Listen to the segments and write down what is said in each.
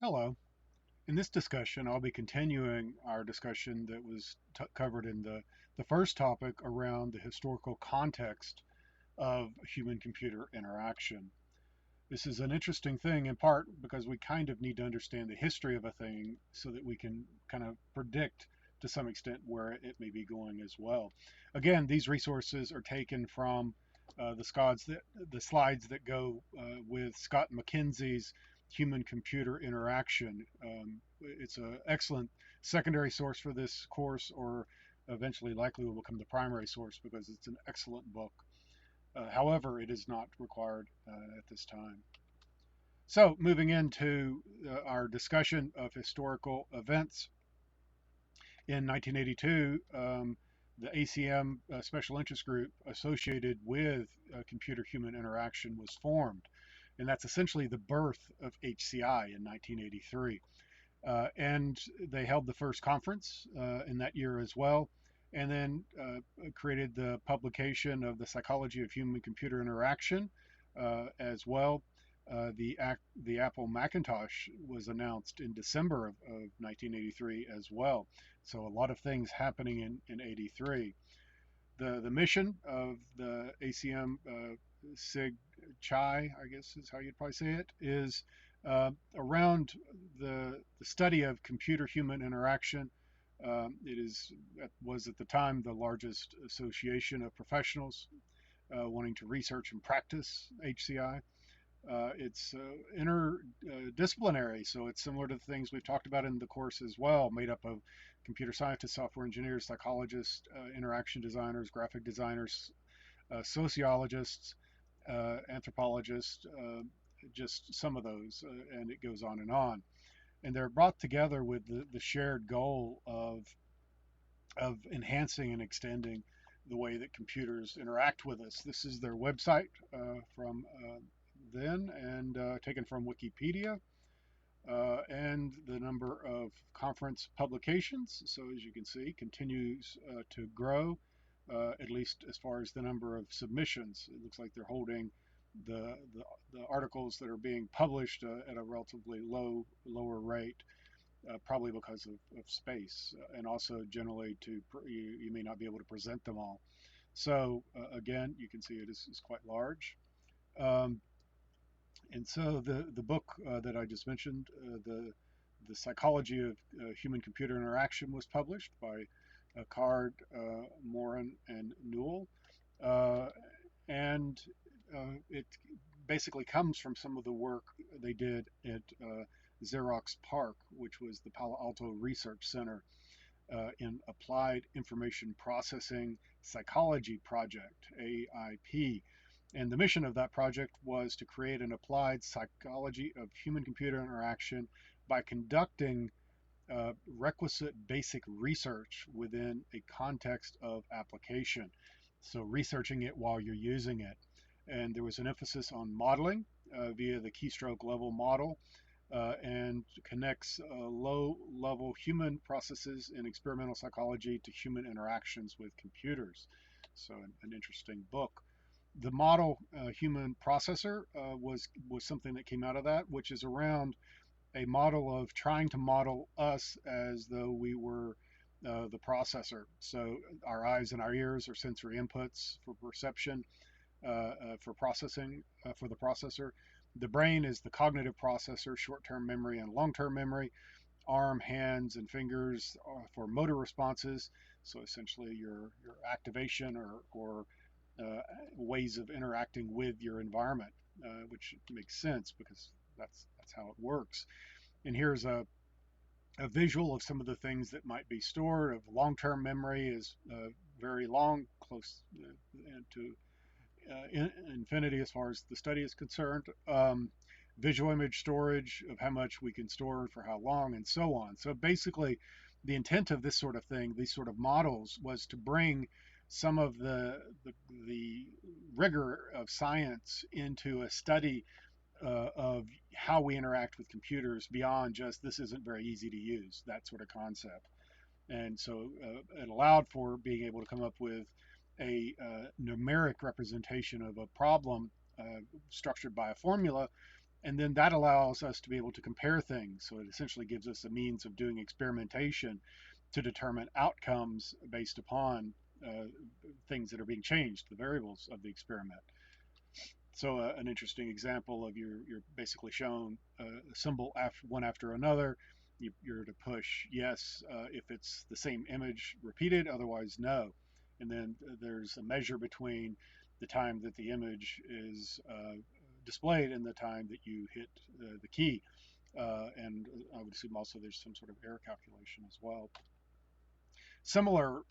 Hello. In this discussion, I'll be continuing our discussion that was covered in the first topic around the historical context of human-computer interaction. This is an interesting thing in part because we kind of need to understand the history of a thing so that we can kind of predict to some extent where it may be going as well. Again, these resources are taken from the slides that go with Scott McKenzie's human computer interaction. It's an excellent secondary source for this course, or eventually likely will become the primary source because it's an excellent book. However, it is not required at this time. So, moving into our discussion of historical events, in 1982, the ACM Special Interest Group associated with computer human interaction was formed. And that's essentially the birth of HCI in 1983. And they held the first conference in that year as well, and then created the publication of the Psychology of Human Computer Interaction as well. The Apple Macintosh was announced in December of 1983 as well. So a lot of things happening in 83. The mission of the ACM SIG Chi, I guess is how you'd probably say it, is around the study of computer-human interaction. It was at the time the largest association of professionals wanting to research and practice HCI. It's interdisciplinary, so it's similar to the things we've talked about in the course as well, made up of computer scientists, software engineers, psychologists, interaction designers, graphic designers, sociologists, anthropologists, just some of those, and it goes on and on. And they're brought together with the shared goal of enhancing and extending the way that computers interact with us. This is their website from then and taken from Wikipedia. And the number of conference publications, so as you can see, continues to grow, at least as far as the number of submissions. It looks like they're holding the, the, the articles that are being published at a relatively lower rate, probably because of space, and also generally you may not be able to present them all. So again, you can see it is quite large. Um, and so the book that I just mentioned, the Psychology of Human-Computer Interaction, was published by Card, Morin, and Newell, uh, and it basically comes from some of the work they did at Xerox PARC, which was the Palo Alto Research Center in Applied Information Processing Psychology Project, AIP. And the mission of that project was to create an applied psychology of human computer interaction by conducting requisite basic research within a context of application. So, researching it while you're using it. And there was an emphasis on modeling via the keystroke level model, and connects low level human processes in experimental psychology to human interactions with computers. So, an interesting book. The model human processor was something that came out of that, which is around a model of trying to model us as though we were the processor. So our eyes and our ears are sensory inputs for perception, for processing, for the processor. The brain is the cognitive processor, short-term memory and long-term memory. Arm, hands, and fingers for motor responses. So essentially your activation or ways of interacting with your environment, which makes sense because that's how it works. And here's a visual of some of the things that might be stored. Of long-term memory is very long, close to infinity as far as the study is concerned. Visual image storage of how much we can store and for how long, and so on. So basically, the intent of this sort of thing, these sort of models, was to bring some of the rigor of science into a study of how we interact with computers beyond just this isn't very easy to use, that sort of concept. And so it allowed for being able to come up with a numeric representation of a problem structured by a formula And then that allows us to be able to compare things. So it essentially gives us a means of doing experimentation to determine outcomes based upon uh, things that are being changed, the variables of the experiment. So an interesting example of you're basically shown a symbol after one after another. You're to push yes if it's the same image repeated, otherwise no. And then there's a measure between the time that the image is displayed and the time that you hit the key. And I would assume also there's some sort of error calculation as well. Similar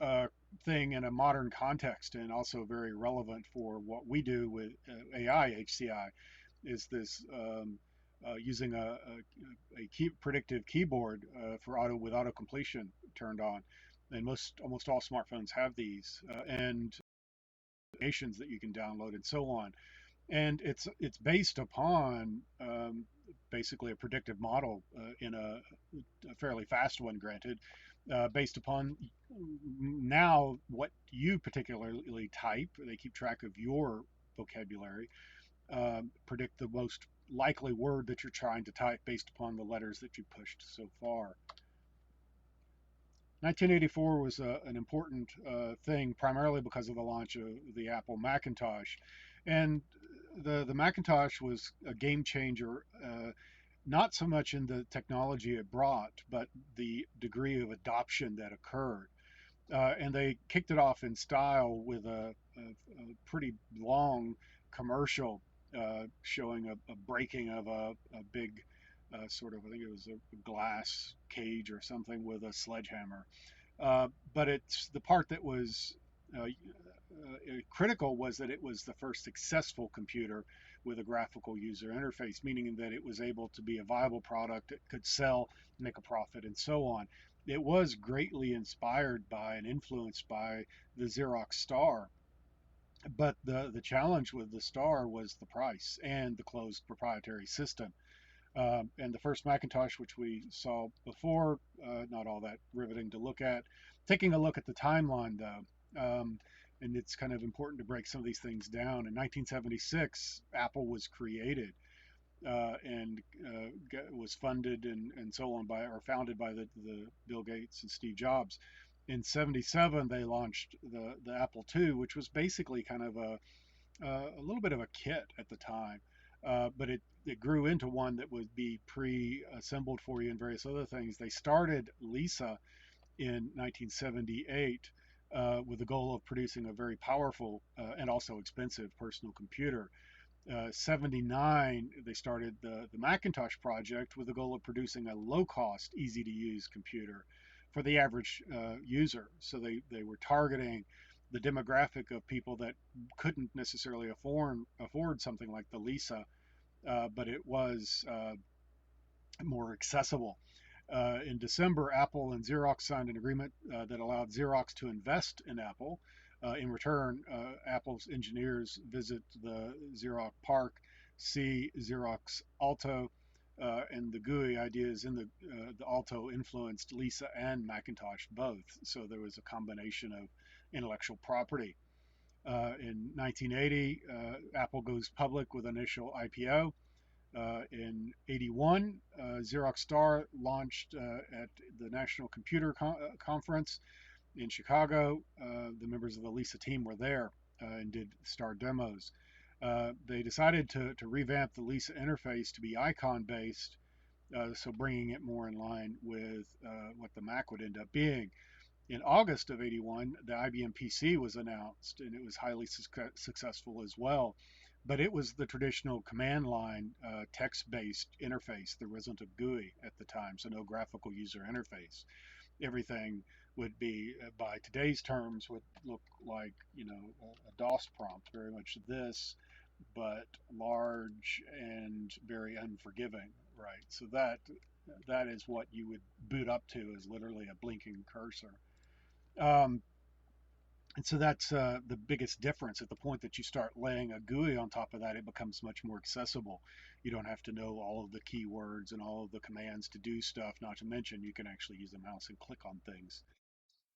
thing in a modern context, and also very relevant for what we do with AI HCI, is this using a predictive keyboard for auto completion turned on. And almost all smartphones have these, and applications that you can download and so on. And it's based upon basically a predictive model in a fairly fast one, granted, based upon now what you particularly type. They keep track of your vocabulary, predict the most likely word that you're trying to type based upon the letters that you pushed so far. 1984 was an important thing, primarily because of the launch of the Apple Macintosh, and the Macintosh was a game changer. Not so much in the technology it brought, but the degree of adoption that occurred. And they kicked it off in style with a pretty long commercial showing a breaking of a big sort of, I think it was a glass cage or something with a sledgehammer. But it's the part that was critical was that it was the first successful computer with a graphical user interface, meaning that it was able to be a viable product, it could sell, make a profit, and so on. It was greatly inspired by and influenced by the Xerox Star, but the challenge with the Star was the price and the closed proprietary system. And the first Macintosh, which we saw before, not all that riveting to look at. Taking a look at the timeline, though, and it's kind of important to break some of these things down. In 1976, Apple was created and was funded and so on by, or founded by the Bill Gates and Steve Jobs. In 77, they launched the Apple II, which was basically kind of a little bit of a kit at the time, but it grew into one that would be pre-assembled for you and various other things. They started Lisa in 1978 with the goal of producing a very powerful and also expensive personal computer. 79, they started the Macintosh project with the goal of producing a low cost, easy to use computer for the average user. So they were targeting the demographic of people that couldn't necessarily afford something like the Lisa, but it was more accessible. In December, Apple and Xerox signed an agreement that allowed Xerox to invest in Apple. In return, Apple's engineers visit the Xerox Park, see Xerox Alto, and the GUI ideas in the Alto influenced Lisa and Macintosh both. So there was a combination of intellectual property. In 1980, Apple goes public with initial IPO. In 81, Xerox Star launched at the National Computer Conference in Chicago. The members of the Lisa team were there and did Star demos. They decided to revamp the Lisa interface to be icon based, so bringing it more in line with what the Mac would end up being. In August of 81, the IBM PC was announced, and it was highly successful as well. But it was the traditional command line text based interface. There wasn't a GUI at the time, so no graphical user interface. Everything would be, by today's terms, would look like, a DOS prompt, very much this, but large and very unforgiving, right? So that is what you would boot up to, is literally a blinking cursor. Um, and so that's the biggest difference. At the point that you start laying a GUI on top of that, it becomes much more accessible. You don't have to know all of the keywords and all of the commands to do stuff, not to mention you can actually use the mouse and click on things.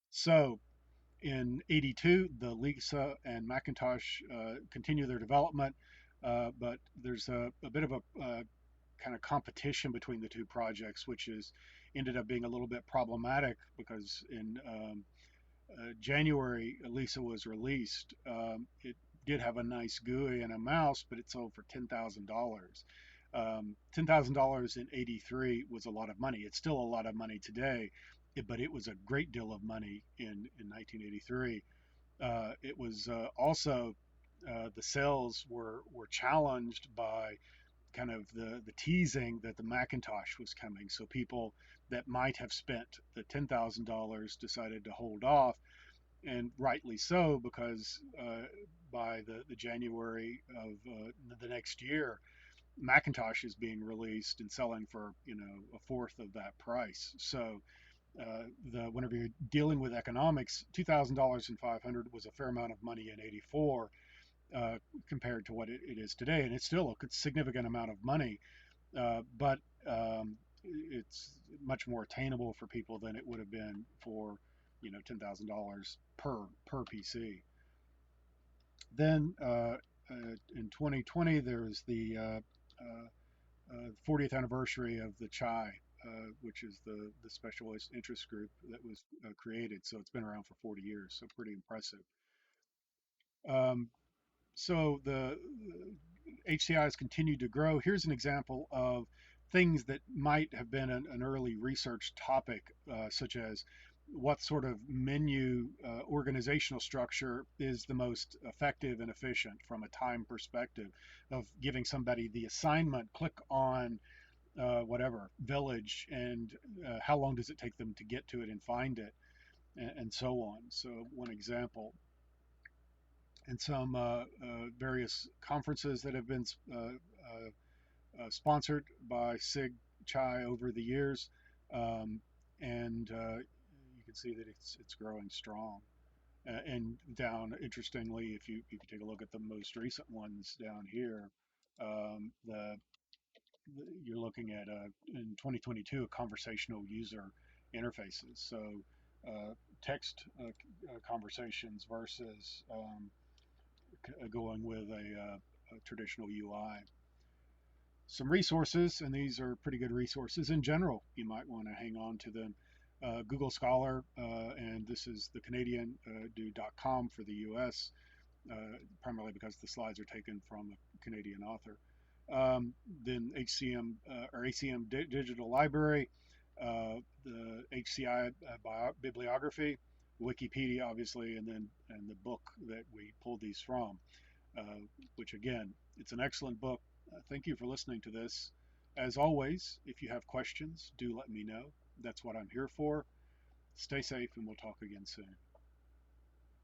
So in 82, the Lisa and Macintosh continue their development, but there's a bit of a kind of competition between the two projects, which is ended up being a little bit problematic because in January, Lisa was released. It did have a nice GUI and a mouse, but it sold for $10,000. $10,000 in '83 was a lot of money. It's still a lot of money today, but it was a great deal of money in 1983. It was also the sales were challenged by kind of the teasing that the Macintosh was coming. So people that might have spent the $10,000 decided to hold off, and rightly so, because by the January of the next year, Macintosh is being released and selling for a fourth of that price. So the whenever you're dealing with economics, $2,000 and 500 was a fair amount of money in '84 uh, compared to what it is today, and it's still a significant amount of money, but it's much more attainable for people than it would have been for $10,000 per PC. Then in 2020 there was the 40th anniversary of the Chai, which is the special interest group that was created. So it's been around for 40 years, so pretty impressive. Um, so the HCI has continued to grow. Here's an example of things that might have been an early research topic, such as what sort of menu organizational structure is the most effective and efficient from a time perspective of giving somebody the assignment, click on whatever village, and how long does it take them to get to it and find it, and so on. So one example, and some various conferences that have been sponsored by SIG Chai over the years, um, and you can see that it's growing strong. And down, interestingly, if you take a look at the most recent ones down here, the you're looking at in 2022 conversational user interfaces. So text conversations versus going with a traditional UI. Some resources, and these are pretty good resources in general. You might want to hang on to them. Google Scholar, and this is the Canadian do.com for the US, primarily because the slides are taken from a Canadian author. Then HCM or ACM Digital Library, the HCI bibliography, Wikipedia, obviously, and the book that we pulled these from, uh, which again, it's an excellent book. Thank you for listening to this. As always, if you have questions, do let me know. That's what I'm here for. Stay safe, and we'll talk again soon.